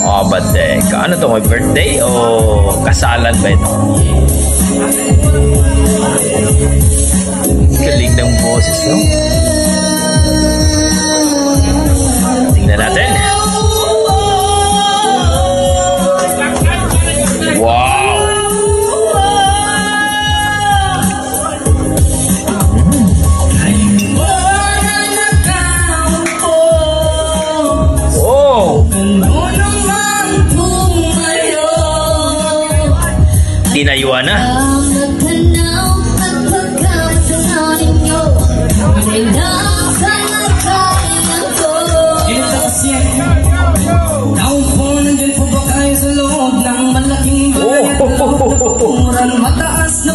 Oh, but ano to? May birthday o kasalan ba ito? Galing ng boses, no? Tingnan natin. Wow! Tinayuan na. Mataas na